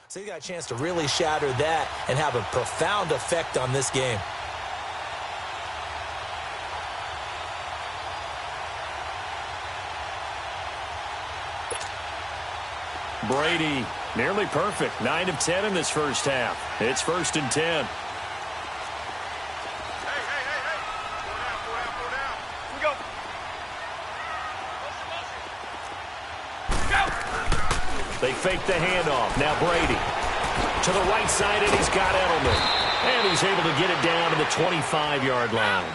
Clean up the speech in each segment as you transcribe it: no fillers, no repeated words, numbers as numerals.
So he got a chance to really shatter that and have a profound effect on this game. Brady, nearly perfect. 9 of 10 in this first half. It's 1st and 10. They fake the handoff. Now Brady to the right side, and he's got Edelman. And he's able to get it down to the 25-yard line.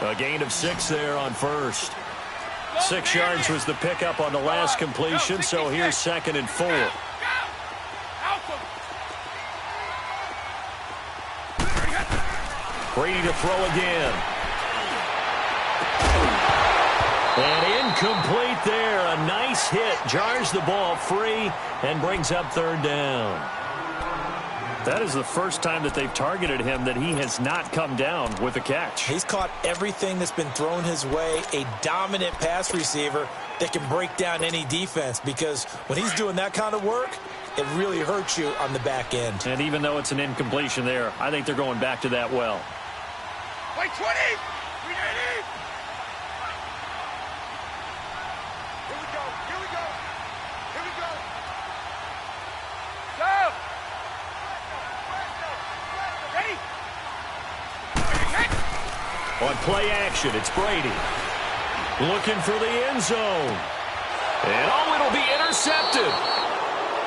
A gain of 6 there on first. 6 yards was the pickup on the last completion, so here's 2nd and 4. Brady to throw again. And incomplete there. A nice hit. Jars the ball free and brings up 3rd down. That is the first time that they've targeted him that he has not come down with a catch. He's caught everything that's been thrown his way. A dominant pass receiver that can break down any defense, because when he's doing that kind of work, it really hurts you on the back end. And even though it's an incompletion there, I think they're going back to that well. Wait, 20! We need it! Here we go, here we go, here we go! Go! Ready? On play action, it's Brady. Looking for the end zone. And oh, it'll be intercepted.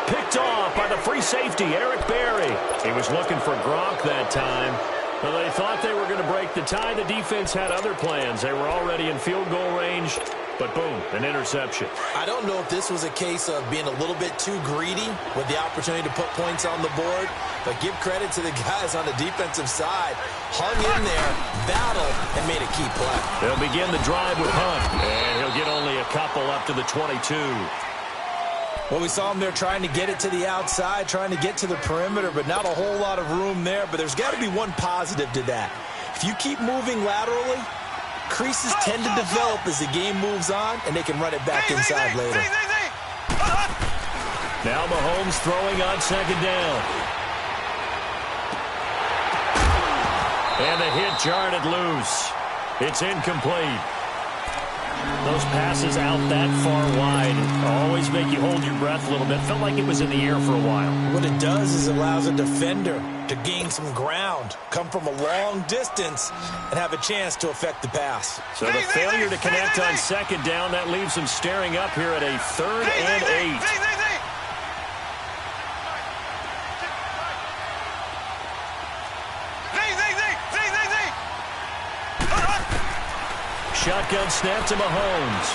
Picked off by the free safety, Eric Berry. He was looking for Gronk that time. Well, they thought they were going to break the tie. The defense had other plans. They were already in field goal range. But boom, an interception. I don't know if this was a case of being a little bit too greedy with the opportunity to put points on the board, but give credit to the guys on the defensive side. Hung in there, battled, and made a key play. They'll begin the drive with Hunt, and he'll get only a couple up to the 22. Well, we saw him there trying to get it to the outside, trying to get to the perimeter, but not a whole lot of room there. But there's got to be one positive to that. If you keep moving laterally, creases tend to develop as the game moves on, and they can run it back inside later. Now Mahomes throwing on 2nd down. And the hit jarred it loose. It's incomplete. Those passes out that far wide always make you hold your breath a little bit. Felt like it was in the air for a while. What it does is it allows a defender to gain some ground, come from a long distance, and have a chance to affect the pass. So the failure to connect on 2nd down, that leaves them staring up here at a 3rd and 8. Shotgun snap to Mahomes.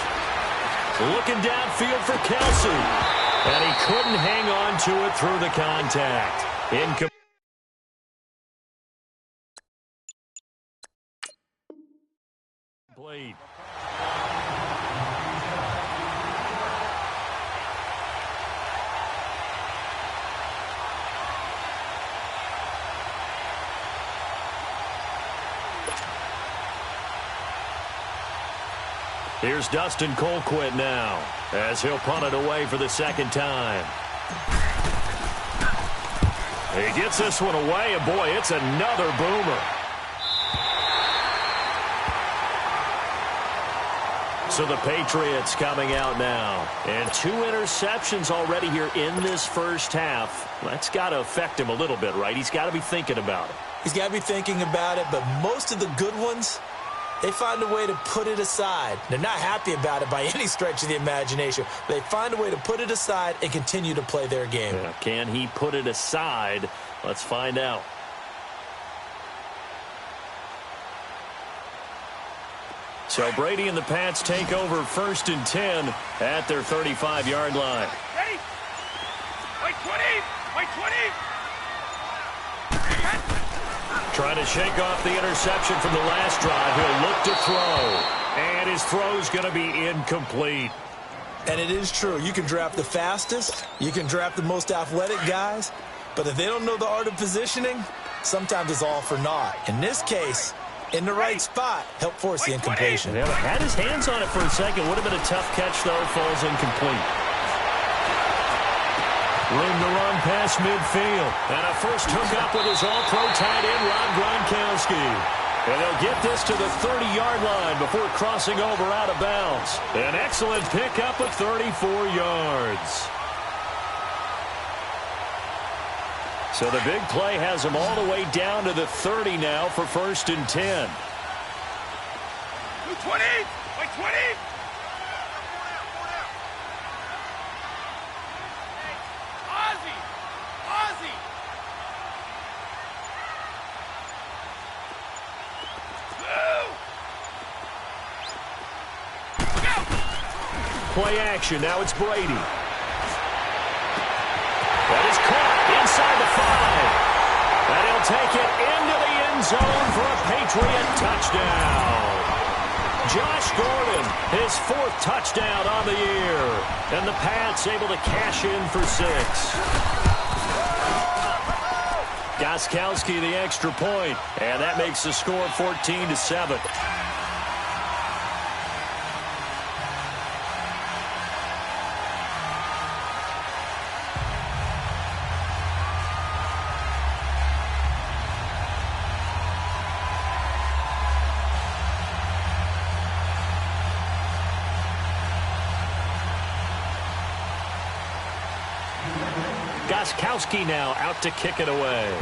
Looking downfield for Kelsey. And he couldn't hang on to it through the contact. Incomplete. Here's Dustin Colquitt now, as he'll punt it away for the 2nd time. He gets this one away, and boy, it's another boomer. So the Patriots coming out now. And 2 interceptions already here in this first half. That's got to affect him a little bit, right? He's got to be thinking about it. He's got to be thinking about it, but most of the good ones, they find a way to put it aside. They're not happy about it by any stretch of the imagination. They find a way to put it aside and continue to play their game. Yeah, can he put it aside? Let's find out. So Brady and the Pats take over 1st and 10 at their 35-yard line. Ready? Wait, 20! Wait, 20! Trying to shake off the interception from the last drive. He'll look to throw. And his throw's going to be incomplete. And it is true. You can draft the fastest. You can draft the most athletic guys. But if they don't know the art of positioning, sometimes it's all for naught. In this case, in the right spot, help force the incompletion. Yeah, had his hands on it for a second. Would have been a tough catch, though. Falls incomplete. Room to run past midfield. And a first hookup with his all-pro tight end, Rob Gronkowski. And they'll get this to the 30-yard line before crossing over out of bounds. An excellent pickup of 34 yards. So the big play has them all the way down to the 30 now for 1st and 10. 20! Like 20! Ozzy! Ozzy! Play action. Now it's Brady. That is caught inside the 5. And he'll take it into the end zone for a Patriot touchdown. Josh Gordon, his 4th touchdown on the year. And the Pats able to cash in for 6. Gostkowski the extra point. And that makes the score 14-7. Gostkowski now out to kick it away.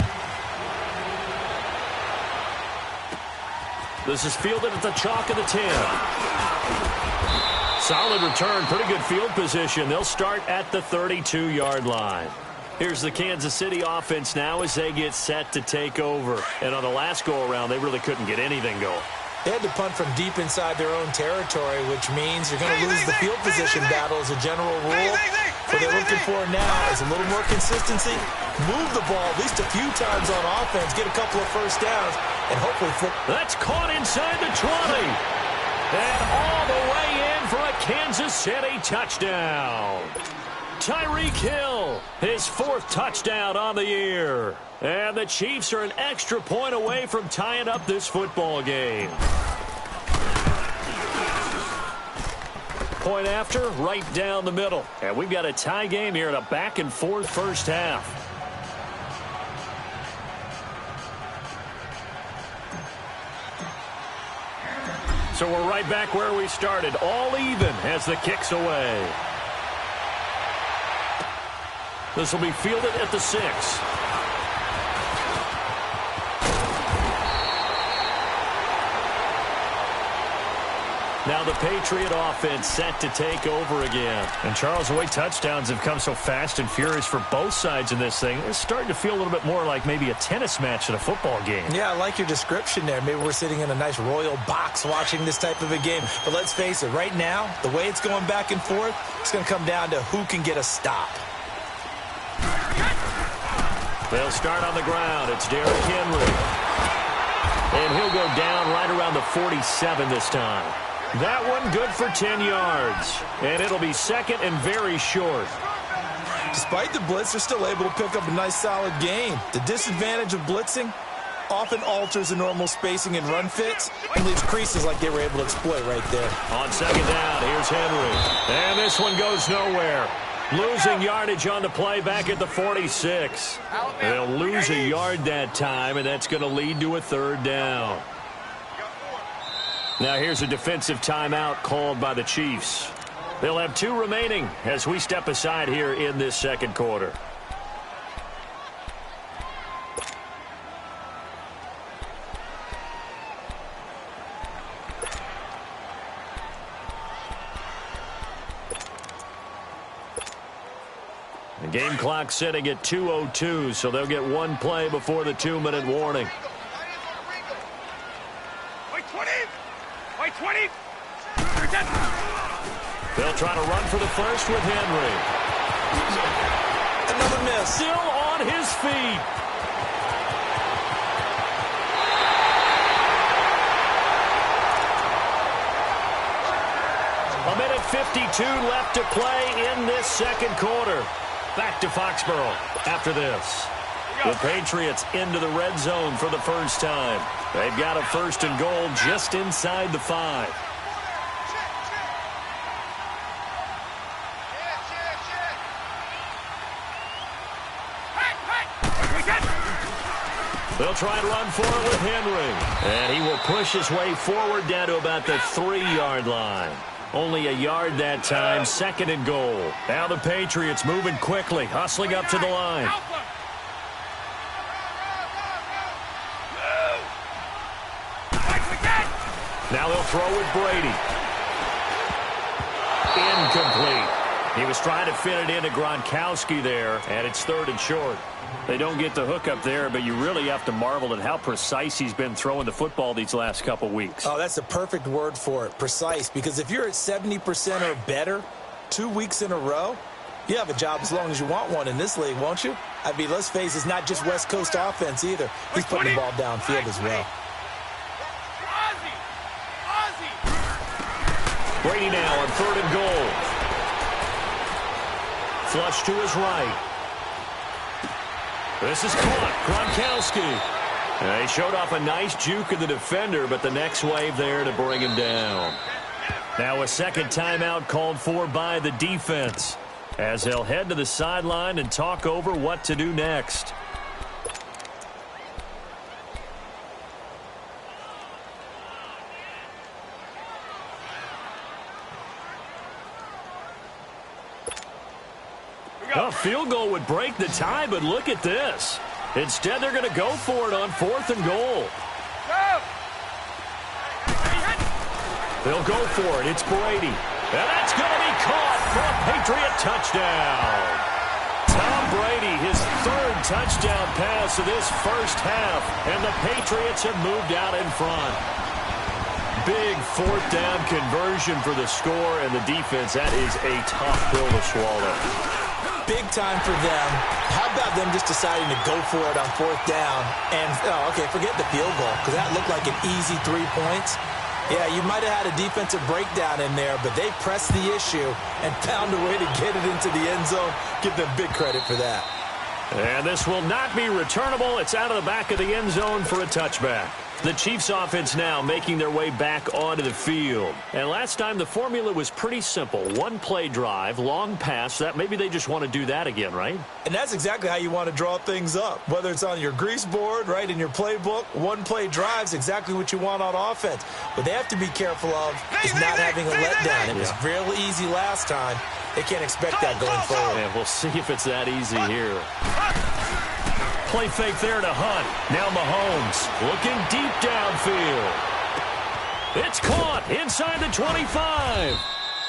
This is fielded at the chalk of the 10. Solid return, pretty good field position. They'll start at the 32-yard line. Here's the Kansas City offense now as they get set to take over. And on the last go-around, they really couldn't get anything going. They had to punt from deep inside their own territory, which means you're going to lose the field position battle as a general rule. What they're looking for now is a little more consistency, move the ball at least a few times on offense, get a couple of first downs, and hopefully flip. That's caught inside the 20. And all the way in for a Kansas City touchdown. Tyreek Hill, his 4th touchdown on the year. And the Chiefs are an extra point away from tying up this football game. Point after, right down the middle. And we've got a tie game here in a back-and-forth first half. So we're right back where we started, all even as the kick's away. This will be fielded at the 6. Now the Patriot offense set to take over again. And Charles, the way touchdowns have come so fast and furious for both sides in this thing, it's starting to feel a little bit more like maybe a tennis match at a football game. Yeah, I like your description there. Maybe we're sitting in a nice royal box watching this type of a game. But let's face it, right now, the way it's going back and forth, it's going to come down to who can get a stop. They'll start on the ground. It's Derrick Henry. And he'll go down right around the 47 this time. That one good for 10 yards. And it'll be 2nd and very short. Despite the blitz, they're still able to pick up a nice solid gain. The disadvantage of blitzing often alters the normal spacing and run fits and leaves creases like they were able to exploit right there. On 2nd down, here's Henry. And this one goes nowhere. Losing yardage on the play back at the 46. They'll lose a yard that time, and that's going to lead to a 3rd down. Now here's a defensive timeout called by the Chiefs. They'll have 2 remaining as we step aside here in this 2nd quarter. The game clock sitting at 2:02, so they'll get 1 play before the 2-minute warning. Wait 20! Wait 20! They'll try to run for the first with Henry. Another miss. Still on his feet. A minute 52 left to play in this 2nd quarter. Back to Foxborough after this. The Patriots into the red zone for the first time. They've got a 1st and goal just inside the 5. They'll try and run for it with Henry. And he will push his way forward down to about the 3-yard line. Only a yard that time, 2nd and goal. Now the Patriots moving quickly, hustling up to the line. Now they'll throw with Brady. Incomplete. He was trying to fit it into Gronkowski there, and it's 3rd and short. They don't get the hook up there, but you really have to marvel at how precise he's been throwing the football these last couple weeks. Oh, that's the perfect word for it, precise, because if you're at 70% or better 2 weeks in a row, you have a job as long as you want one in this league, won't you? I mean, let's face it, it's not just West Coast offense either. He's putting the ball downfield as well. Brady now on 3rd and goal. Flush to his right. This is caught. Gronkowski. He showed off a nice juke of the defender, but the next wave there to bring him down. Now a second timeout called for by the defense, as they'll head to the sideline and talk over what to do next. A field goal would break the tie, but look at this. Instead, they're going to go for it on 4th and goal. They'll go for it. It's Brady. And that's going to be caught for a Patriot touchdown. Tom Brady, his 3rd touchdown pass of this first half, and the Patriots have moved out in front. Big 4th down conversion for the score, and the defense, that is a tough pill to swallow. Big time for them. How about them just deciding to go for it on 4th down? And, okay, forget the field goal, because that looked like an easy 3 points. Yeah, you might have had a defensive breakdown in there, but they pressed the issue and found a way to get it into the end zone. Give them big credit for that. And this will not be returnable. It's out of the back of the end zone for a touchback. The Chiefs offense now making their way back onto the field. And last time the formula was pretty simple. 1-play drive, long pass. That maybe they just want to do that again, right? And that's exactly how you want to draw things up. Whether it's on your grease board, right, in your playbook, 1-play drive's exactly what you want on offense. What they have to be careful of is not having a letdown. It was real easy last time. They can't expect that going forward. And we'll see if it's that easy here. Play fake there to Hunt. Now Mahomes looking deep downfield. It's caught inside the 25.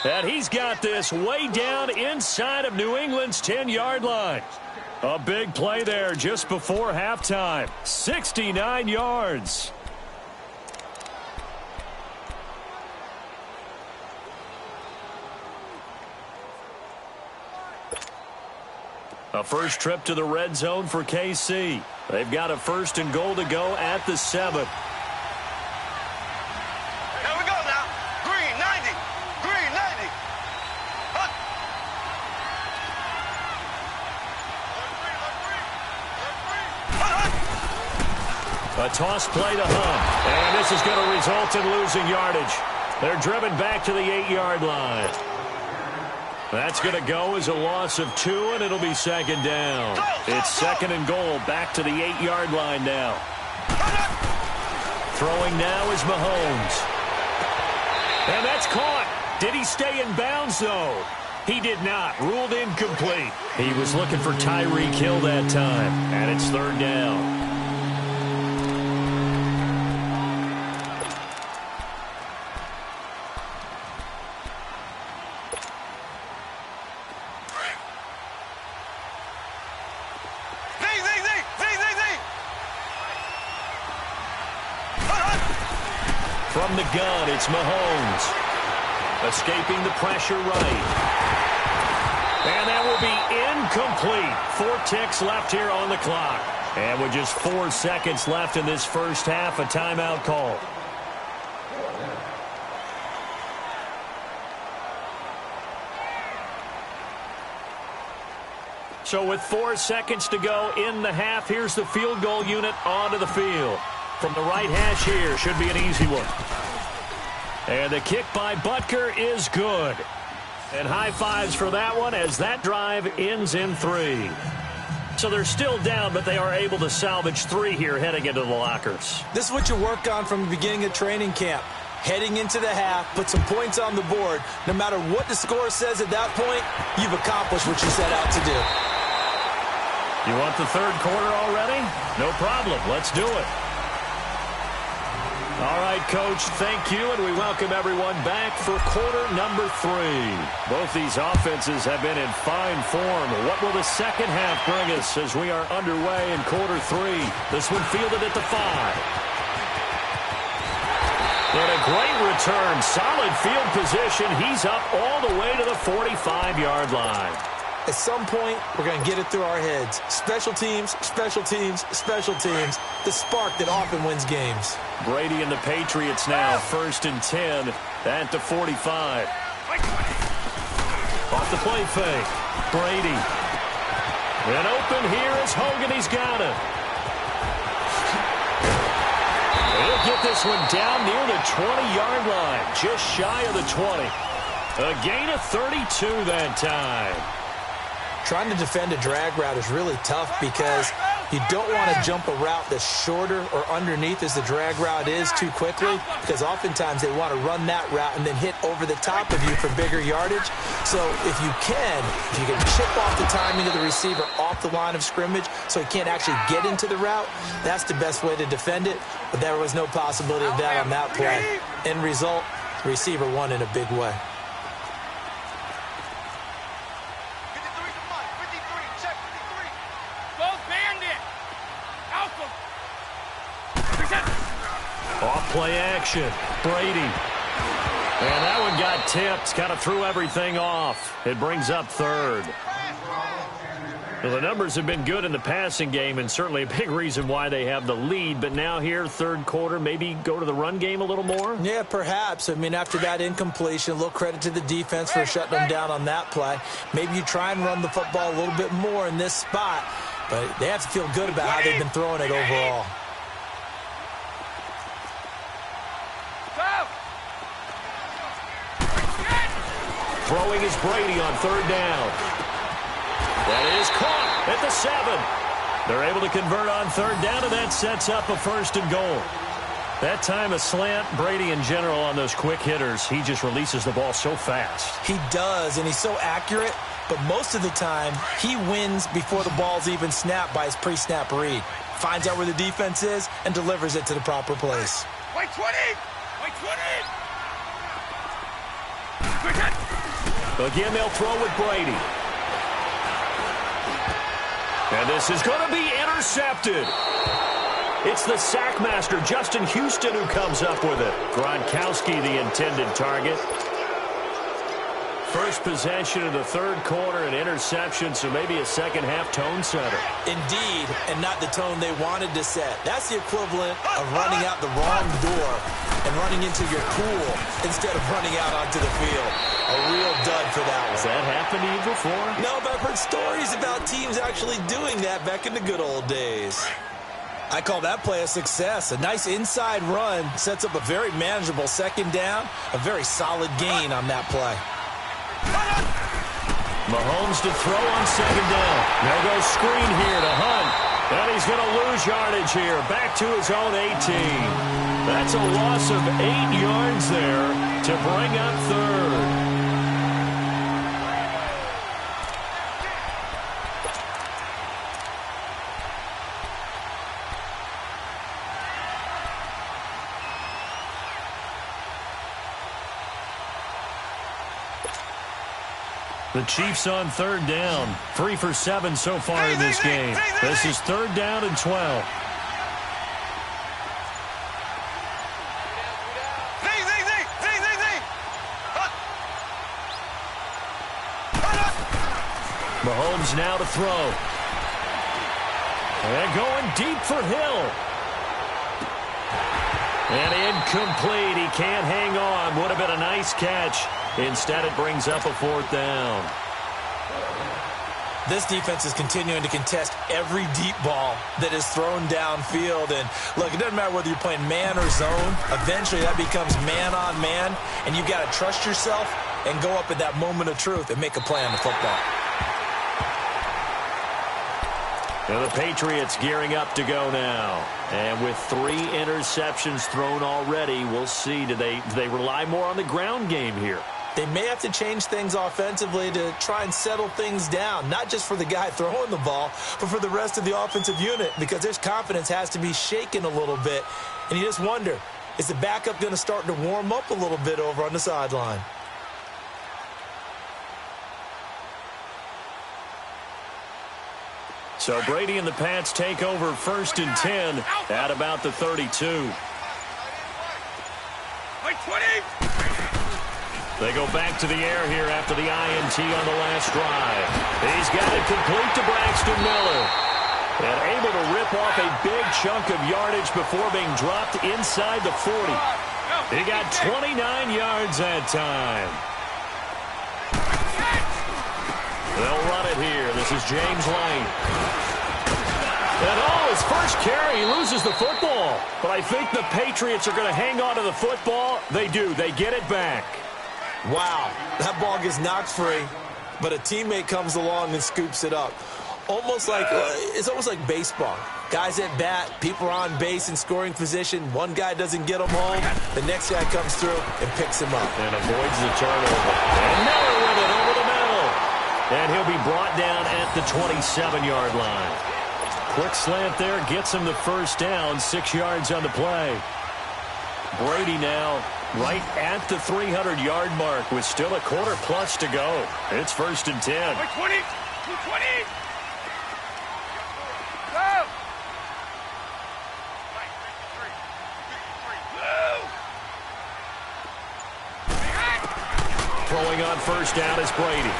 And he's got this way down inside of New England's 10-yard line. A big play there just before halftime. 69 yards. A first trip to the red zone for KC. They've got a 1st and goal to go at the 7. Here we go now. Green, 90. Green, 90. Hunt. A toss play to Hunt. And this is going to result in losing yardage. They're driven back to the 8-yard line. That's going to go as a loss of 2, and it'll be 2nd down. It's 2nd and goal, back to the 8-yard line now. Throwing now is Mahomes. And that's caught. Did he stay in bounds, though? He did not. Ruled incomplete. He was looking for Tyreek Hill that time, and it's 3rd down. From the gun, it's Mahomes. Escaping the pressure right. And that will be incomplete. 4 ticks left here on the clock. And with just 4 seconds left in this first half, a timeout call. So with 4 seconds to go in the half, here's the field goal unit onto the field. From the right hash here, should be an easy one. And the kick by Butker is good. And high fives for that one as that drive ends in 3. So they're still down, but they are able to salvage 3 here heading into the lockers. This is what you work on from the beginning of training camp. Heading into the half, put some points on the board. No matter what the score says at that point, you've accomplished what you set out to do. You want the third quarter already? No problem. Let's do it. All right, Coach, thank you, and we welcome everyone back for quarter number 3. Both these offenses have been in fine form. What will the second half bring us as we are underway in quarter 3? This one fielded at the 5. And a great return. Solid field position. He's up all the way to the 45-yard line. At some point, we're going to get it through our heads. Special teams, special teams, special teams. The spark that often wins games. Brady and the Patriots now, 1st and 10 at the 45. Off the play fake. Brady. And open here is Hogan. He's got it. He'll get this one down near the 20-yard line, just shy of the 20. A gain of 32 that time. Trying to defend a drag route is really tough because you don't want to jump a route that's shorter or underneath as the drag route is too quickly, because oftentimes they want to run that route and then hit over the top of you for bigger yardage. So if you can chip off the timing of the receiver off the line of scrimmage so he can't actually get into the route, that's the best way to defend it. But there was no possibility of that on that play. End result, the receiver won in a big way. Off play action. Brady. And that one got tipped. Kind of threw everything off. It brings up 3rd. Well, the numbers have been good in the passing game and certainly a big reason why they have the lead. But now here, 3rd quarter, maybe go to the run game a little more? Yeah, perhaps. I mean, after that incompletion, a little credit to the defense for shutting them down on that play. Maybe you try and run the football a little bit more in this spot. But they have to feel good about how they've been throwing it overall. Throwing is Brady on 3rd down. That is caught at the 7. They're able to convert on 3rd down, and that sets up a 1st and goal. That time a slant. Brady in general on those quick hitters, he just releases the ball so fast. He does, and he's so accurate, but most of the time he wins before the ball's even snapped by his pre-snap read. Finds out where the defense is and delivers it to the proper place. Wait 20! Wait 20! Again, they'll throw with Brady. And this is going to be intercepted. It's the sack master, Justin Houston, who comes up with it. Gronkowski, the intended target. First possession of the 3rd quarter, an interception, so maybe a second-half tone setter. Indeed, and not the tone they wanted to set. That's the equivalent of running out the wrong door and running into your pool instead of running out onto the field. A real dud for that one. Has that happened to you before? No, but I've heard stories about teams actually doing that back in the good old days. I call that play a success. A nice inside run sets up a very manageable 2nd down, a very solid gain on that play. Mahomes to throw on 2nd down. There goes screen here to Hunt. And he's going to lose yardage here. Back to his own 18. That's a loss of 8 yards there to bring up 3rd. The Chiefs on 3rd down. 3 for 7 so far in this game. This is 3rd down and 12. Mahomes now to throw. And going deep for Hill. And incomplete. He can't hang on. Would have been a nice catch. Instead, it brings up a 4th down. This defense is continuing to contest every deep ball that is thrown downfield. And, look, it doesn't matter whether you're playing man or zone. Eventually, that becomes man-on-man, and you've got to trust yourself and go up at that moment of truth and make a play on the football. And the Patriots gearing up to go now. And with 3 interceptions thrown already, we'll see. Do they rely more on the ground game here? They may have to change things offensively to try and settle things down, not just for the guy throwing the ball, but for the rest of the offensive unit, because their confidence has to be shaken a little bit. And you just wonder, is the backup going to start to warm up a little bit over on the sideline? So Brady and the Pats take over 1st and 10 at about the 32. They go back to the air here after the INT on the last drive. He's got it complete to Braxton Miller. And able to rip off a big chunk of yardage before being dropped inside the 40. He got 29 yards that time. They'll run it here. This is James Lane. And his first carry, he loses the football. But I think the Patriots are going to hang on to the football. They do. They get it back. Wow, that ball gets knocked free, but a teammate comes along and scoops it up. It's almost like baseball. Guys at bat, people are on base in scoring position. One guy doesn't get him home. The next guy comes through and picks him up. And avoids the turnover. And Miller with it over the middle. And he'll be brought down at the 27-yard line. Quick slant there, gets him the first down, 6 yards on the play. Brady now right at the 300-yard mark with still a quarter plus to go. It's 1st and 10. 220. Throwing on first down is Brady.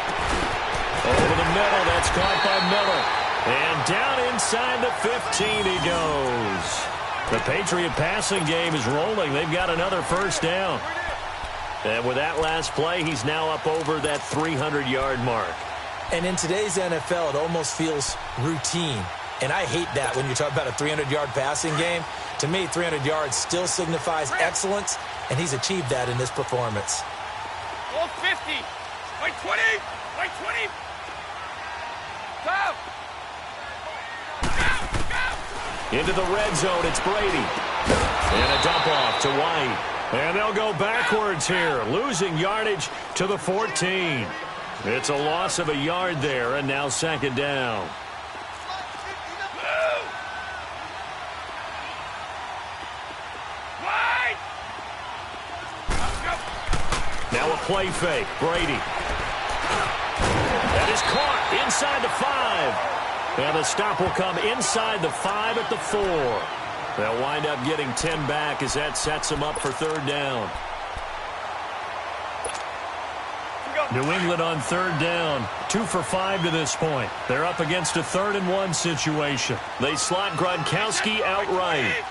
Over the middle, that's caught by Miller. And down inside the 15 he goes. The Patriot passing game is rolling. They've got another first down. And with that last play, he's now up over that 300-yard mark. And in today's NFL, it almost feels routine. And I hate that when you talk about a 300-yard passing game. To me, 300 yards still signifies excellence, and he's achieved that in this performance. 50. Wait 20. Wait 20. Go. Into the red zone, it's Brady. And a dump off to White. And they'll go backwards here, losing yardage to the 14. It's a loss of a yard there, and now 2nd down. Now a play fake. Brady. That is caught inside the 5. And the stop will come inside the 5 at the 4. They'll wind up getting 10 back as that sets them up for 3rd down. New England on 3rd down. 2 for 5 to this point. They're up against a 3rd and 1 situation. They slot Gronkowski outright.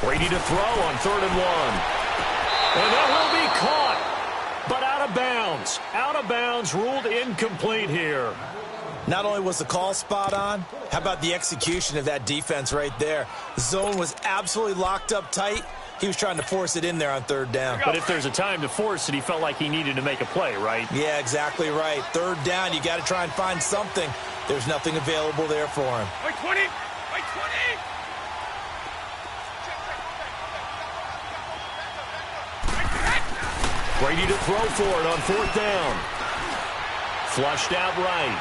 Brady to throw on 3rd and 1. And that will be caught, but out of bounds. Out of bounds, ruled incomplete here. Not only was the call spot on, how about the execution of that defense right there? The zone was absolutely locked up tight. He was trying to force it in there on 3rd down. But if there's a time to force it, he felt like he needed to make a play, right? Yeah, exactly right. 3rd down, you got to try and find something. There's nothing available there for him. Wait 20. Wait 20. Brady to throw for it on 4th down. Flushed out right.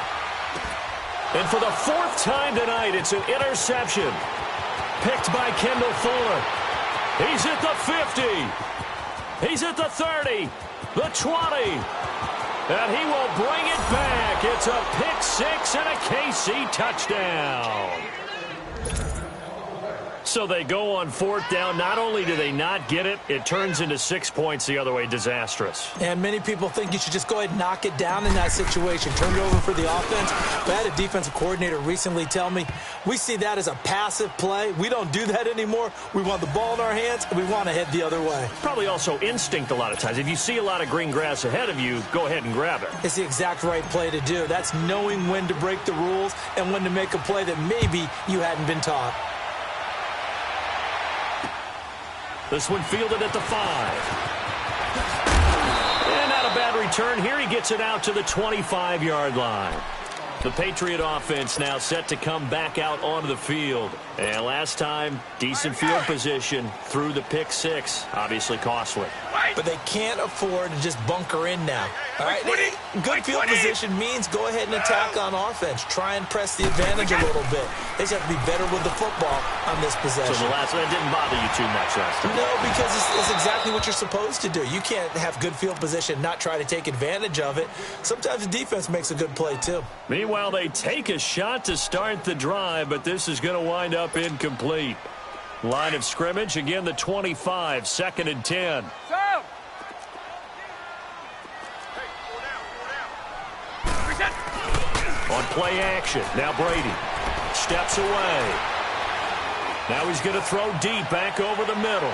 And for the 4th time tonight, it's an interception. Picked by Kendall Fuller. He's at the 50. He's at the 30. The 20. And he will bring it back. It's a pick 6 and a KC touchdown. So they go on fourth down. Not only do they not get it, it turns into 6 points the other way. Disastrous. And many people think you should just go ahead and knock it down in that situation. Turn it over for the offense. But I had a defensive coordinator recently tell me, we see that as a passive play. We don't do that anymore. We want the ball in our hands, and we want to head the other way. Probably also instinct a lot of times. If you see a lot of green grass ahead of you, go ahead and grab it. It's the exact right play to do. That's knowing when to break the rules and when to make a play that maybe you hadn't been taught. This one fielded at the 5. And not a bad return here. He gets it out to the 25-yard line. The Patriot offense now set to come back out onto the field. And last time, decent field position through the pick 6. Obviously costly. But they can't afford to just bunker in now. All right, good field position means go ahead and attack on offense. Try and press the advantage a little bit. They just have to be better with the football on this possession. So the last one didn't bother you too much last time? No, because it's exactly what you're supposed to do. You can't have good field position, not try to take advantage of it. Sometimes the defense makes a good play, too. Meanwhile, they take a shot to start the drive, but this is going to wind up incomplete. Line of scrimmage, again, the 25, 2nd and 10. On play action, now Brady steps away. Now he's going to throw deep back over the middle.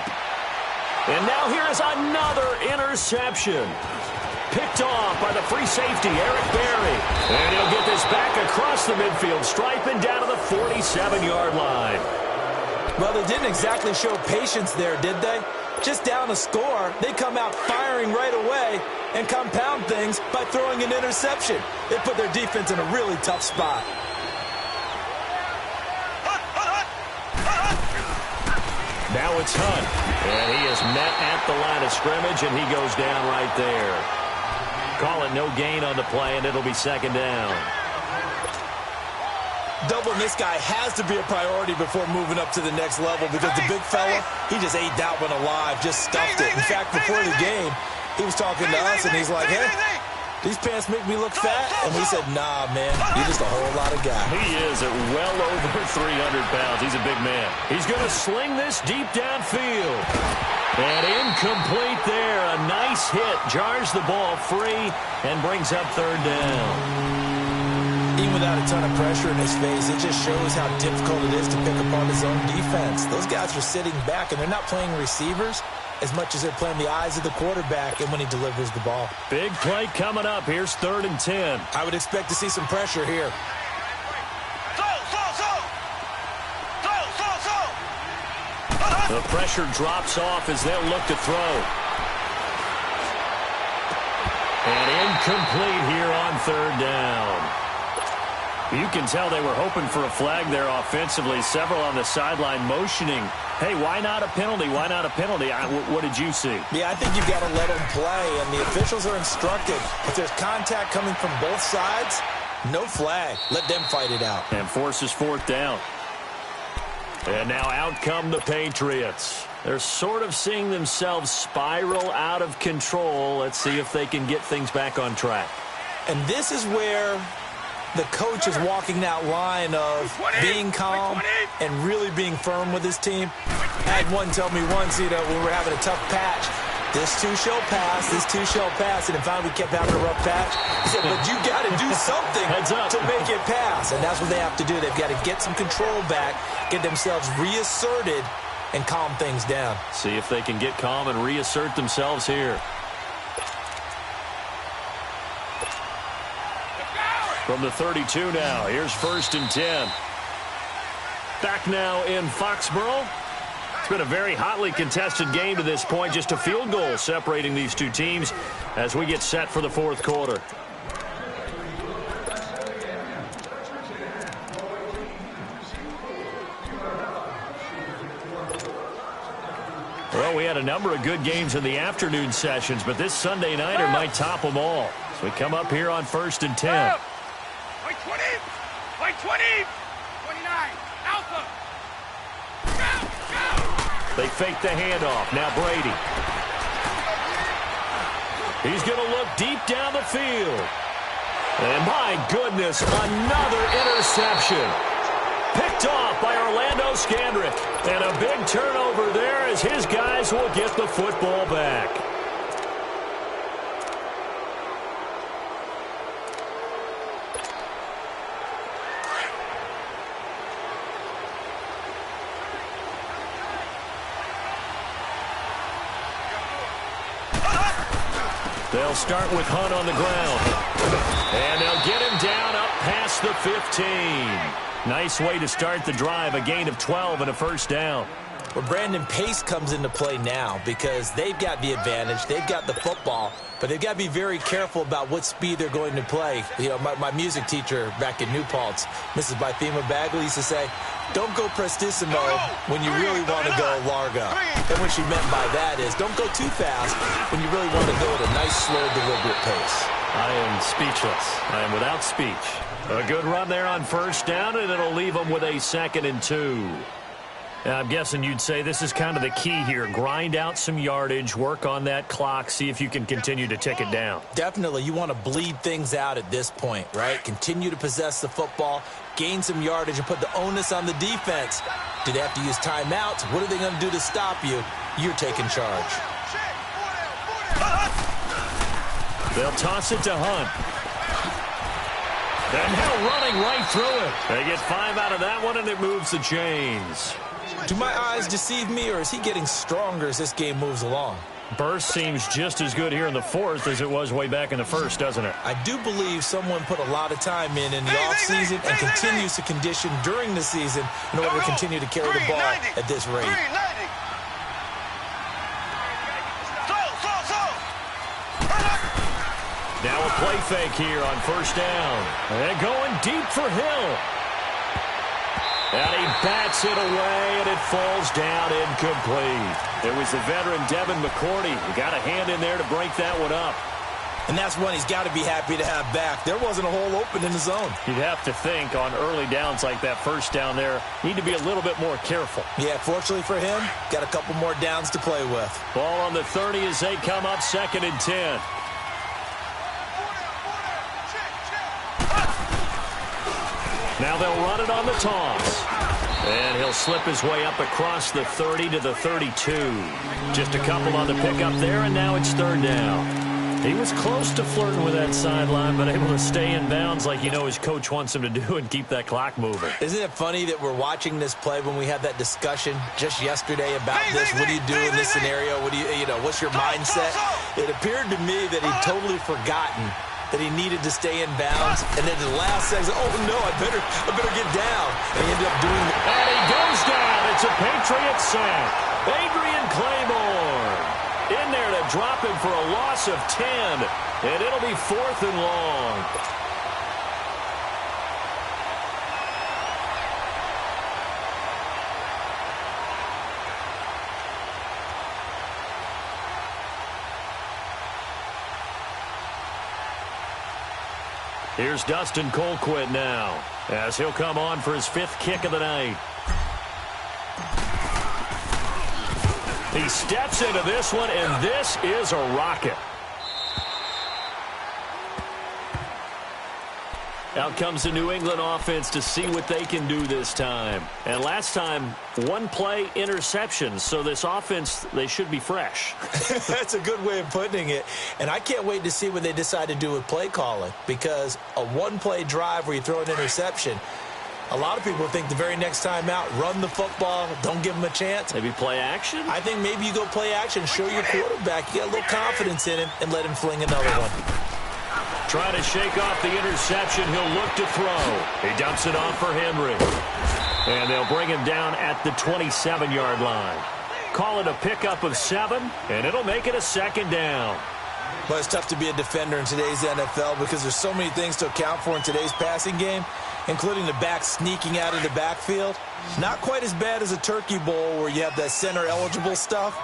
And now here is another interception. Picked off by the free safety, Eric Berry. And he'll get this back across the midfield stripe and down to the 47-yard line. Well, they didn't exactly show patience there, did they? Just down a score, they come out firing right away and compound things by throwing an interception. They put their defense in a really tough spot. Now it's Hunt. And he is met at the line of scrimmage, and he goes down right there. Call it no gain on the play, and it'll be 2nd down. Doubling this guy has to be a priority before moving up to the next level because the big fella, he just ate that one alive, just stuffed it. In fact, before the game, he was talking to us, and he's like, hey, these pants make me look fat? And we said, nah, man, you're just a whole lot of guy. He is at well over 300 pounds. He's a big man. He's going to sling this deep downfield. And incomplete there. A nice hit. Jars the ball free and brings up 3rd down. Even without a ton of pressure in his face, it just shows how difficult it is to pick apart his own defense. Those guys are sitting back, and they're not playing receivers as much as they're playing the eyes of the quarterback and when he delivers the ball. Big play coming up. Here's 3rd and 10. I would expect to see some pressure here. The pressure drops off as they'll look to throw. And incomplete here on 3rd down. You can tell they were hoping for a flag there offensively. Several on the sideline motioning, hey, why not a penalty? Why not a penalty? What did you see? Yeah, I think you've got to let them play, and the officials are instructed. If there's contact coming from both sides, no flag. Let them fight it out. And forces 4th down. And now out come the Patriots. They're sort of seeing themselves spiral out of control. Let's see if they can get things back on track. And this is where the coach is walking that line of being calm and really being firm with his team. I had one tell me once, when we were having a tough patch, this too shall pass, this too shall pass. And then finally we kept having a rough patch. He said, but you got to do something to make it pass. And that's what they have to do. They've got to get some control back, get themselves reasserted, and calm things down. See if they can get calm and reassert themselves here. From the 32 now, here's 1st and 10. Back now in Foxborough. It's been a very hotly contested game to this point. Just a field goal separating these two teams as we get set for the 4th quarter. Well, we had a number of good games in the afternoon sessions, but this Sunday nighter might top them all. So we come up here on 1st and 10. White 20! White 20! 29! Alpha! They fake the handoff. Now Brady. He's going to look deep down the field. And my goodness, another interception. Picked Picked off by Orlando Scandrick. And a big turnover there as his guys will get the football back. They'll start with Hunt on the ground. And they'll get him down up past the 15. Nice way to start the drive, a gain of 12 and a first down. Well, Brandon, pace comes into play now because they've got the advantage. They've got the football, but they've got to be very careful about what speed they're going to play. You know, my music teacher back in New Paltz, Mrs. Bythema Bagley, used to say, don't go prestissimo when you really want to go largo. And what she meant by that is don't go too fast when you really want to go at a nice, slow, deliberate pace. I am speechless. I am without speech. A good run there on first down, and it'll leave them with a 2nd and 2. I'm guessing you'd say this is kind of the key here. Grind out some yardage, work on that clock, see if you can continue to tick it down. Definitely. You want to bleed things out at this point, right? Continue to possess the football, gain some yardage, and put the onus on the defense. Do they have to use timeouts? What are they going to do to stop you? You're taking charge. They'll toss it to Hunt. And now running right through it. They get 5 out of that one, and it moves the chains. Do my eyes deceive me, or is he getting stronger as this game moves along? Burst seems just as good here in the 4th as it was way back in the 1st, doesn't it? I do believe someone put a lot of time in the offseason and continues to condition during the season in order to continue to carry the ball at this rate. Now a play fake here on first down. And going deep for Hill. And he bats it away, and it falls down incomplete. It was the veteran Devin McCourty who got a hand in there to break that one up. And that's one he's got to be happy to have back. There wasn't a hole open in the zone. You'd have to think on early downs like that first down there, need to be a little bit more careful. Yeah, fortunately for him, got a couple more downs to play with. Ball on the 30 as they come up 2nd and 10. Now they'll run it on the toss. And he'll slip his way up across the 30 to the 32. Just a couple on the pickup there, and now it's 3rd down. He was close to flirting with that sideline, but able to stay in bounds like you know his coach wants him to do and keep that clock moving. Isn't it funny that we're watching this play when we had that discussion just yesterday about this? What do you do in this scenario? What do you know, what's your mindset? It appeared to me that he'd totally forgotten that he needed to stay in bounds, and then the last second, oh no, I better get down. And he ended up doing it. And he goes down. It's a Patriot sack. Adrian Claymore in there to drop him for a loss of 10, and it'll be 4th and long. Here's Dustin Colquitt now, as he'll come on for his 5th kick of the night. He steps into this one, and this is a rocket. Out comes the New England offense to see what they can do this time. And last time, 1 play interception. So this offense, they should be fresh. That's a good way of putting it. And I can't wait to see what they decide to do with play calling. Because a 1-play drive where you throw an interception, a lot of people think the very next time out, run the football, don't give them a chance. Maybe play action? I think maybe you go play action, show your quarterback, you get a little confidence in him, and let him fling another one. Trying to shake off the interception. He'll look to throw. He dumps it off for Henry. And they'll bring him down at the 27-yard line. Call it a pickup of 7, and it'll make it a 2nd down. Well, it's tough to be a defender in today's NFL because there's so many things to account for in today's passing game, including the back sneaking out of the backfield. Not quite as bad as a turkey bowl where you have that center-eligible stuff,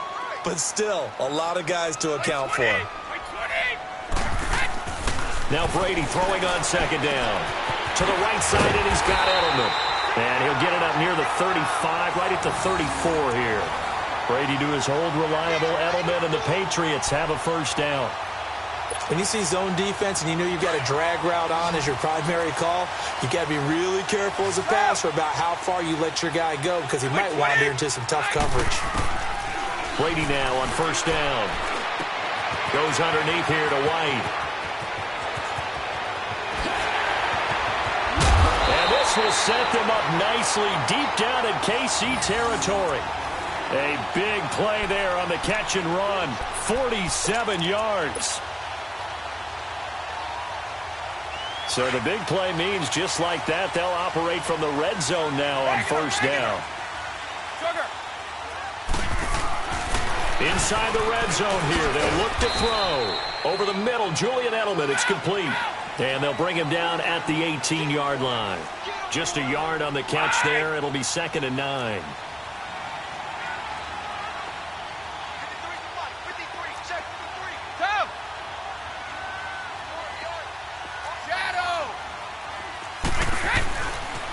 but still a lot of guys to account for. Now Brady throwing on 2nd down. To the right side, and he's got Edelman. And he'll get it up near the 35, right at the 34 here. Brady to his old reliable Edelman, and the Patriots have a 1st down. When you see zone defense and you know you've got a drag route on as your primary call, you got to be really careful as a passer about how far you let your guy go because he might wander into some tough coverage. Brady now on first down. Goes underneath here to White. And this will set them up nicely deep down in KC territory. A big play there on the catch and run. 47 yards. So the big play means just like that, they'll operate from the red zone now on first down. Inside the red zone here, they'll look to throw. Over the middle, Julian Edelman, it's complete. And they'll bring him down at the 18-yard line. Just a yard on the catch there. It'll be 2nd and 9.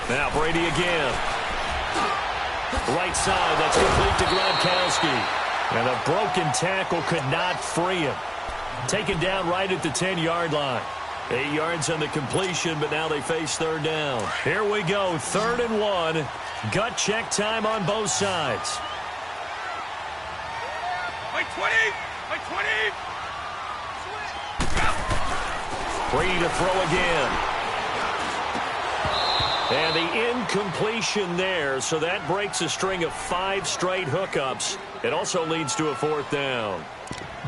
Now Brady again. Right side, that's complete to Gronkowski. And a broken tackle could not free him. Taken down right at the 10-yard line. 8 yards on the completion, but now they face third down. Here we go, 3rd and 1. Gut check time on both sides. By 20! By 20! Brady to throw again. And the incompletion there, so that breaks a string of 5 straight hookups. It also leads to a 4th down.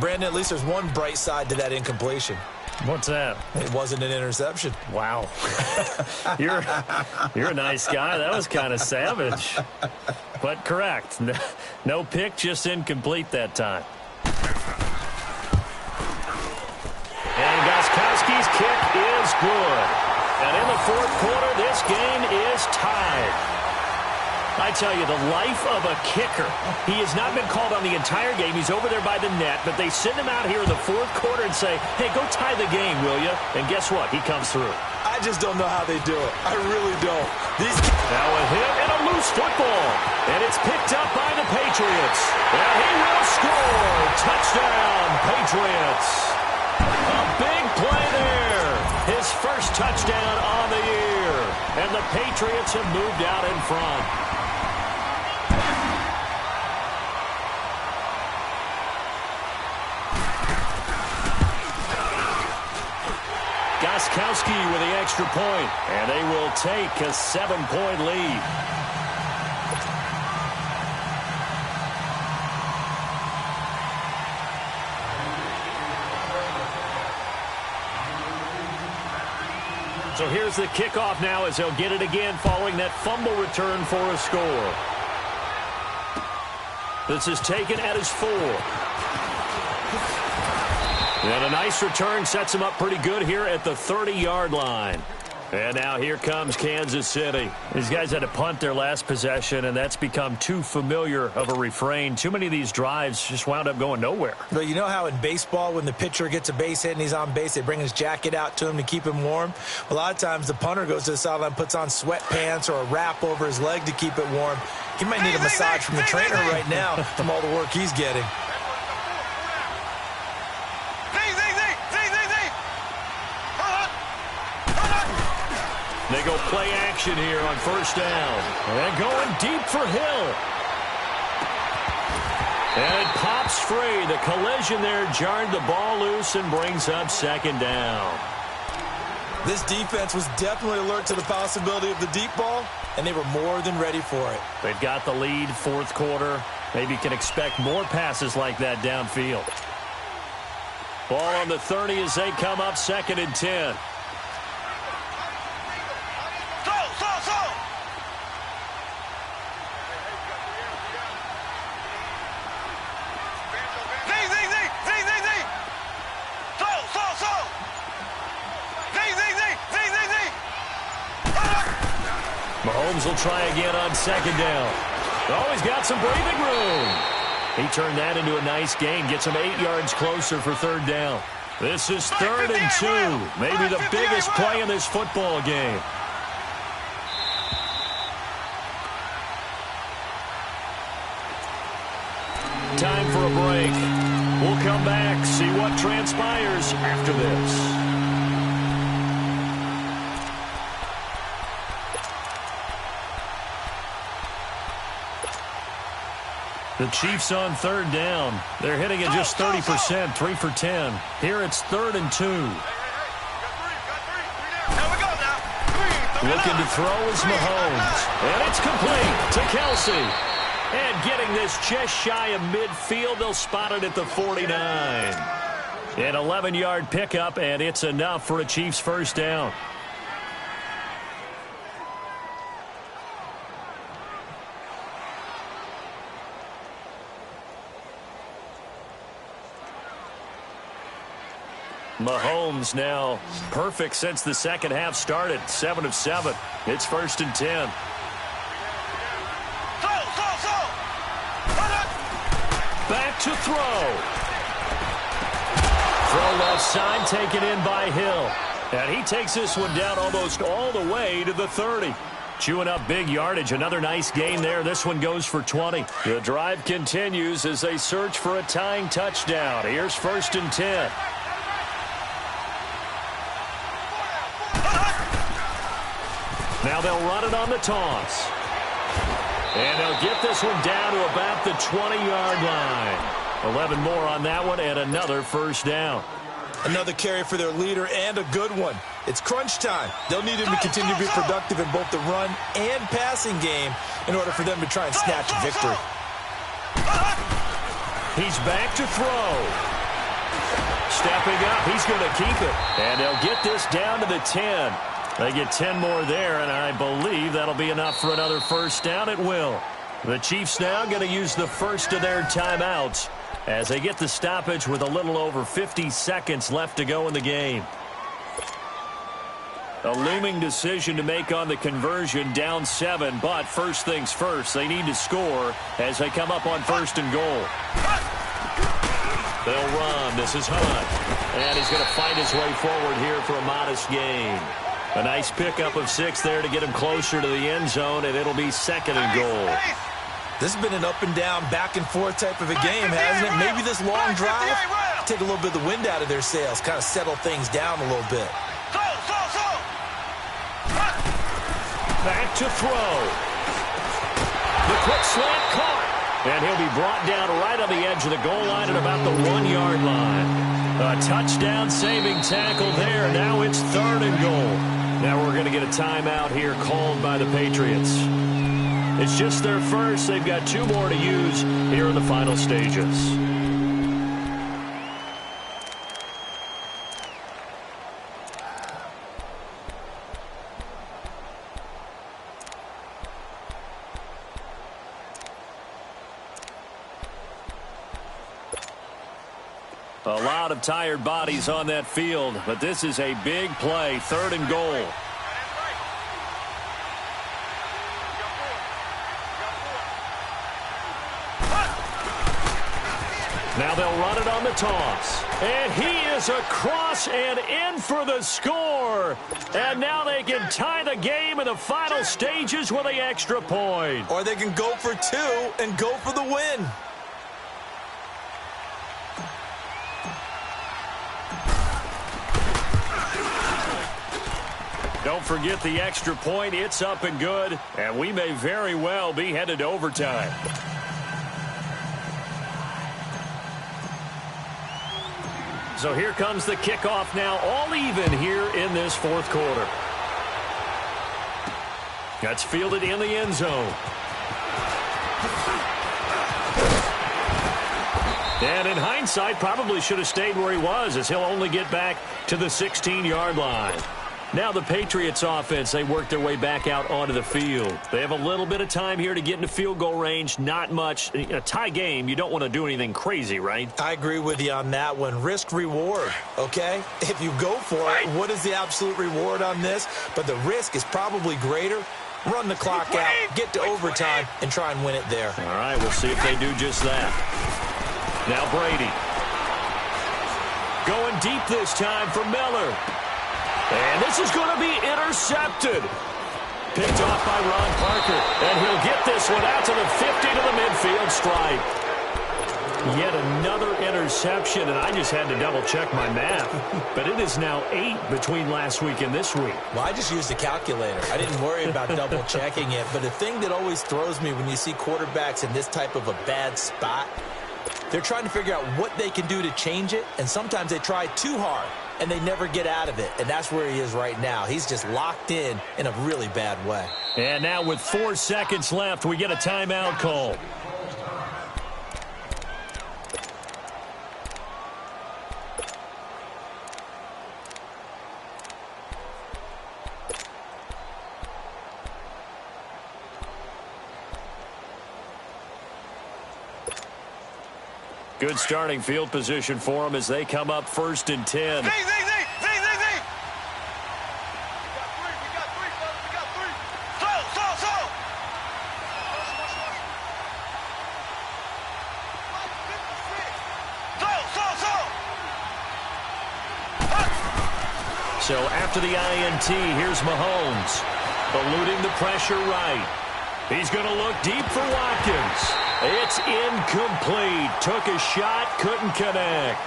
Brandon, at least there's one bright side to that incompletion. What's that? It wasn't an interception. Wow. You're a nice guy. That was kind of savage. But correct. No pick, just incomplete that time. And Gostkowski's kick is good. And in the 4th quarter, this game is tied. I tell you, the life of a kicker. He has not been called on the entire game. He's over there by the net, but they send him out here in the 4th quarter and say, hey, go tie the game, will you? And guess what? He comes through. I just don't know how they do it. I really don't. Now a hit and a loose football. And it's picked up by the Patriots. And he will score. Touchdown, Patriots. A big play there. His first touchdown on the year. And the Patriots have moved out in front. Gostkowski with the extra point, and they will take a 7-point lead. So here's the kickoff now as they'll get it again following that fumble return for a score. This is taken at his 4. And a nice return sets him up pretty good here at the 30-yard line. And now here comes Kansas City. These guys had to punt their last possession, and that's become too familiar of a refrain. Too many of these drives just wound up going nowhere. But you know how in baseball, when the pitcher gets a base hit and he's on base, they bring his jacket out to him to keep him warm? A lot of times the punter goes to the sideline, puts on sweatpants or a wrap over his leg to keep it warm. He might need a massage from the trainer right now from all the work he's getting. They go play action here on first down. And going deep for Hill. And it pops free. The collision there jarred the ball loose and brings up 2nd down. This defense was definitely alert to the possibility of the deep ball, and they were more than ready for it. They've got the lead, 4th quarter. Maybe can expect more passes like that downfield. Ball on the 30 as they come up 2nd and 10. Mahomes will try again on 2nd down. Oh, he's got some breathing room. He turned that into a nice gain. Gets him 8 yards closer for 3rd down. This is 3rd and 2. Maybe the biggest play in this football game. Time for a break. We'll come back, see what transpires after this. The Chiefs on 3rd down. They're hitting at just 30%, 3 for 10. Here it's 3rd and 2. Looking to throw is Mahomes. And it's complete to Kelsey. And getting this just shy of midfield, they'll spot it at the 49. An 11-yard pickup, and it's enough for a Chiefs first down. Mahomes now perfect since the second half started. 7 of 7. It's 1st and 10. Back to throw. Throw left side, taken in by Hill. And he takes this one down almost all the way to the 30. Chewing up big yardage. Another nice gain there. This one goes for 20. The drive continues as they search for a tying touchdown. Here's 1st and 10. Now they'll run it on the toss. And they'll get this one down to about the 20-yard line. 11 more on that one and another first down. Another carry for their leader and a good one. It's crunch time. They'll need him to continue to be productive in both the run and passing game in order for them to try and snatch a victory. He's back to throw. Stepping up, he's going to keep it. And they'll get this down to the 10. They get 10 more there, and I believe that'll be enough for another first down. It will. The Chiefs now going to use the first of their timeouts as they get the stoppage with a little over 50 seconds left to go in the game. A looming decision to make on the conversion, down 7, but first things first, they need to score as they come up on 1st and goal. They'll run. This is Hunt. And he's going to fight his way forward here for a modest gain. A nice pickup of 6 there to get him closer to the end zone, and it'll be 2nd and goal. This has been an up-and-down, back-and-forth type of a game, hasn't it? Maybe this long drive, take a little bit of the wind out of their sails, kind of settle things down a little bit. Back to throw. The quick slant caught. And he'll be brought down right on the edge of the goal line at about the 1-yard line. A touchdown-saving tackle there. Now it's 3rd and goal. Now we're going to get a timeout here called by the Patriots. It's just their first. They've got 2 more to use here in the final stages. A lot of tired bodies on that field, but this is a big play. 3rd and goal. Now they'll run it on the toss. And he is across and in for the score. And now they can tie the game in the final stages with the extra point. Or they can go for 2 and go for the win. Don't forget the extra point. It's up and good, and we may very well be headed to overtime. So here comes the kickoff now, all even here in this 4th quarter. That's fielded in the end zone. And in hindsight, probably should have stayed where he was, as he'll only get back to the 16-yard line. Now the Patriots offense, they work their way back out onto the field. They have a little bit of time here to get into field goal range, not much. A tie game, you don't want to do anything crazy, right? I agree with you on that one. Risk reward, okay? If you go for it, what is the absolute reward on this? But the risk is probably greater. Run the clock out, get to overtime, and try and win it there. All right, we'll see if they do just that. Now Brady. Going deep this time for Miller. And this is going to be intercepted. Picked off by Ron Parker. And he'll get this one out to the 50 to the midfield stripe. Yet another interception, and I just had to double-check my math. But it is now 8 between last week and this week. Well, I just used a calculator. I didn't worry about double-checking it. But the thing that always throws me when you see quarterbacks in this type of a bad spot, they're trying to figure out what they can do to change it, and sometimes they try too hard, and they never get out of it. And that's where he is right now. He's just locked in a really bad way. And now with 4 seconds left, we get a timeout call. Good starting field position for them as they come up 1st and 10. Z. We got 3, fellas. We got 3. Slow. So after the INT, here's Mahomes. Eluding the pressure right. He's going to look deep for Watkins. It's incomplete. Took a shot, couldn't connect.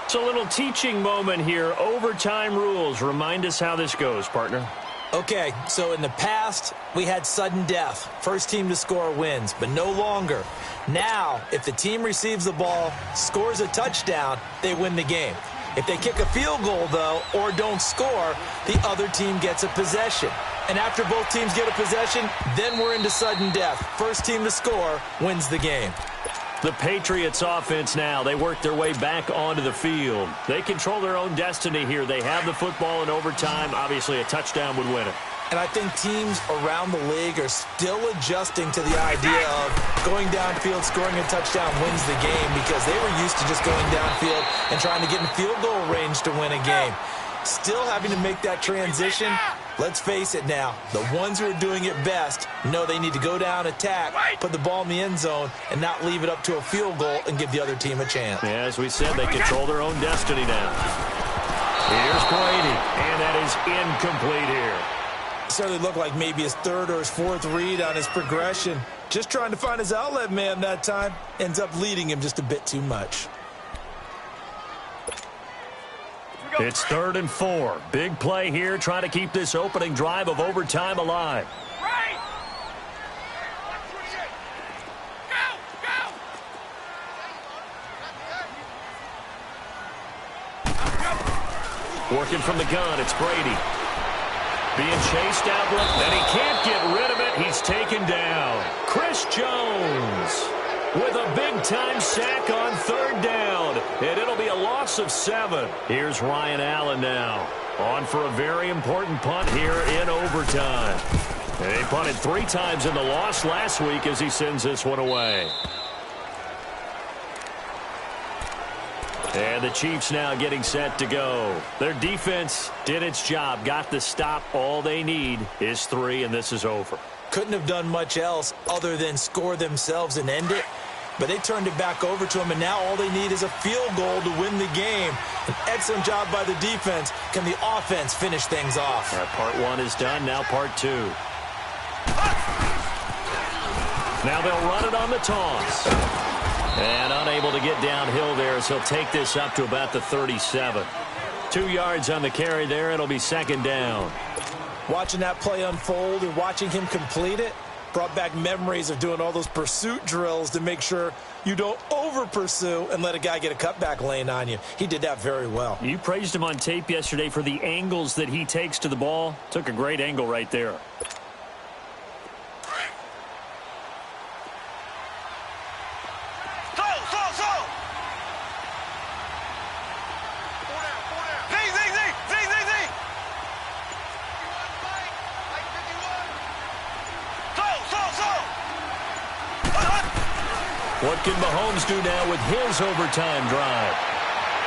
It's a little teaching moment here. Overtime rules. Remind us how this goes, partner. Okay, so in the past, we had sudden death. First team to score wins, but no longer. Now, if the team receives the ball, scores a touchdown, they win the game. If they kick a field goal, though, or don't score, the other team gets a possession. And after both teams get a possession, then we're into sudden death. First team to score wins the game. The Patriots offense now, they work their way back onto the field. They control their own destiny here. They have the football in overtime. Obviously, a touchdown would win it. And I think teams around the league are still adjusting to the idea of going downfield, scoring a touchdown wins the game, because they were used to just going downfield and trying to get in field goal range to win a game. Still having to make that transition. Let's face it now, the ones who are doing it best know they need to go down, attack, put the ball in the end zone, and not leave it up to a field goal and give the other team a chance. Yeah, as we said, they control their own destiny now. Here's Brady, and that is incomplete here. Certainly looked like maybe his third or his fourth read on his progression. Just trying to find his outlet man that time. Ends up leading him just a bit too much. It's 3rd and 4. Big play here, trying to keep this opening drive of overtime alive. Working from the gun, it's Brady. Being chased out, and he can't get rid of it. He's taken down. Chris Jones with a big-time sack on 3rd down, and it'll be a loss of 7. Here's Ryan Allen now, on for a very important punt here in overtime. And he punted 3 times in the loss last week as he sends this one away. And the Chiefs now getting set to go. Their defense did its job, got the stop. All they need is 3, and this is over. Couldn't have done much else other than score themselves and end it. But they turned it back over to him, and now all they need is a field goal to win the game. An excellent job by the defense. Can the offense finish things off? All right, part 1 is done. Now part 2. Now they'll run it on the toss. And unable to get downhill there as he'll take this up to about the 37. 2 yards on the carry there. It'll be 2nd down. Watching that play unfold and watching him complete it brought back memories of doing all those pursuit drills to make sure you don't over-pursue and let a guy get a cutback lane on you. He did that very well. You praised him on tape yesterday for the angles that he takes to the ball. Took a great angle right there. What can Mahomes do now with his overtime drive?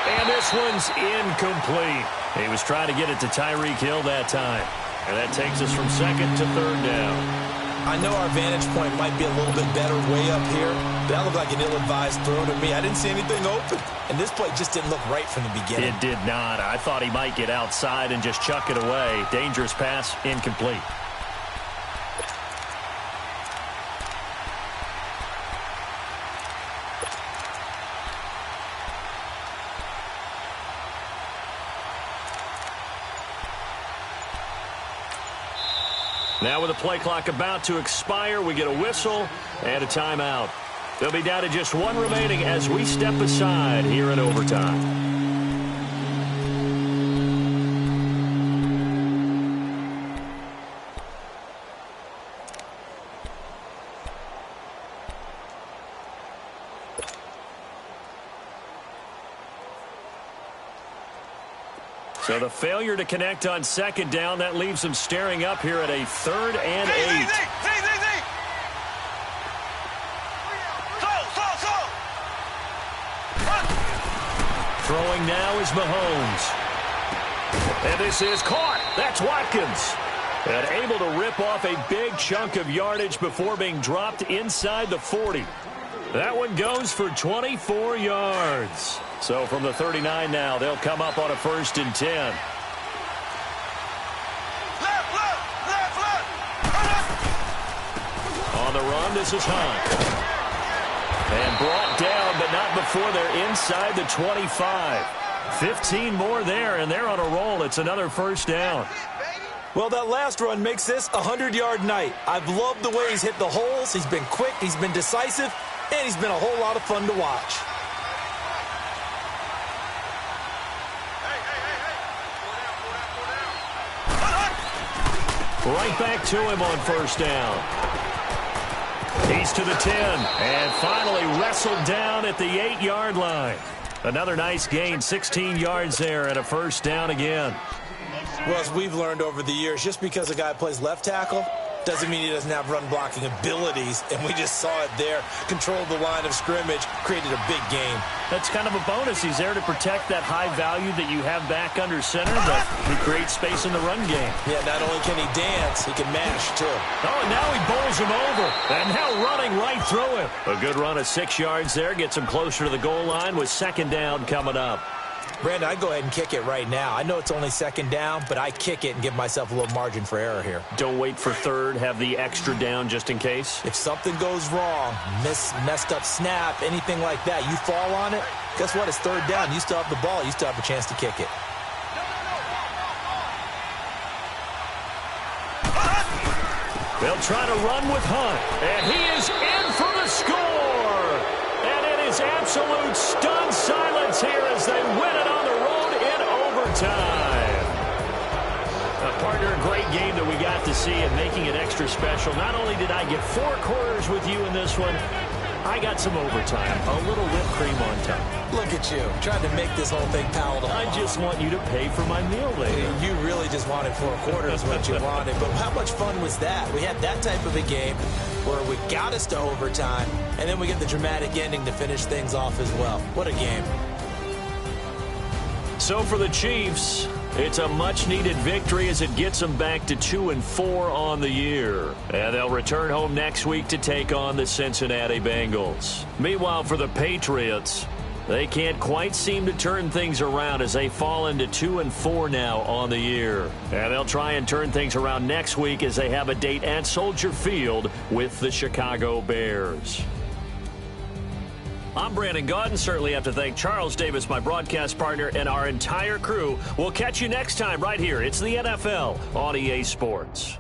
And this one's incomplete. He was trying to get it to Tyreek Hill that time. And that takes us from 2nd to 3rd down. I know our vantage point might be a little bit better way up here, but that looked like an ill-advised throw to me. I didn't see anything open. And this play just didn't look right from the beginning. It did not. I thought he might get outside and just chuck it away. Dangerous pass, incomplete. Now with the play clock about to expire, we get a whistle and a timeout. They'll be down to just one remaining as we step aside here in overtime. So the failure to connect on second down, that leaves them staring up here at a 3rd and 8. Throwing now is Mahomes. And this is caught. That's Watkins. And able to rip off a big chunk of yardage before being dropped inside the 40. That one goes for 24 yards. So from the 39 now, they'll come up on a 1st and 10. On the run, this is Hunt. And brought down, but not before they're inside the 25. 15 more there, and they're on a roll. It's another 1st down. Well, that last run makes this a 100-yard night. I've loved the way he's hit the holes. He's been quick, he's been decisive, and he's been a whole lot of fun to watch. Right back to him on 1st down. He's to the 10, and finally wrestled down at the 8-yard line. Another nice gain, 16 yards there, and a 1st down again. Well, as we've learned over the years, just because a guy plays left tackle doesn't mean he doesn't have run-blocking abilities, and we just saw it there. Controlled the line of scrimmage, created a big game. That's kind of a bonus. He's there to protect that high value that you have back under center, but he creates space in the run game. Yeah, not only can he dance, he can mash, too. Oh, and now he bowls him over, and now running right through him. A good run of 6 yards there, gets him closer to the goal line with 2nd down coming up. Brandon, I'd go ahead and kick it right now. I know it's only 2nd down, but I kick it and give myself a little margin for error here. Don't wait for 3rd. Have the extra down just in case. If something goes wrong, messed up snap, anything like that, you fall on it, guess what? It's 3rd down. You still have the ball. You still have a chance to kick it. They'll try to run with Hunt, and he is in for the score. And it is absolute stunned silence here as they win it on the road in overtime. Partner, a great game that we got to see and making it extra special. Not only did I get 4 quarters with you in this one, I got some overtime, a little whipped cream on top. Look at you, trying to make this whole thing palatable. I just want you to pay for my meal later. You really just wanted 4 quarters what you wanted, but how much fun was that? We had that type of a game where we got us to overtime, and then we get the dramatic ending to finish things off as well. What a game. So for the Chiefs, it's a much-needed victory as it gets them back to 2-4 on the year. And they'll return home next week to take on the Cincinnati Bengals. Meanwhile, for the Patriots, they can't quite seem to turn things around as they fall into 2-4 now on the year. And they'll try and turn things around next week as they have a date at Soldier Field with the Chicago Bears. I'm Brandon Gaudin. Certainly have to thank Charles Davis, my broadcast partner, and our entire crew. We'll catch you next time right here. It's the NFL on EA Sports.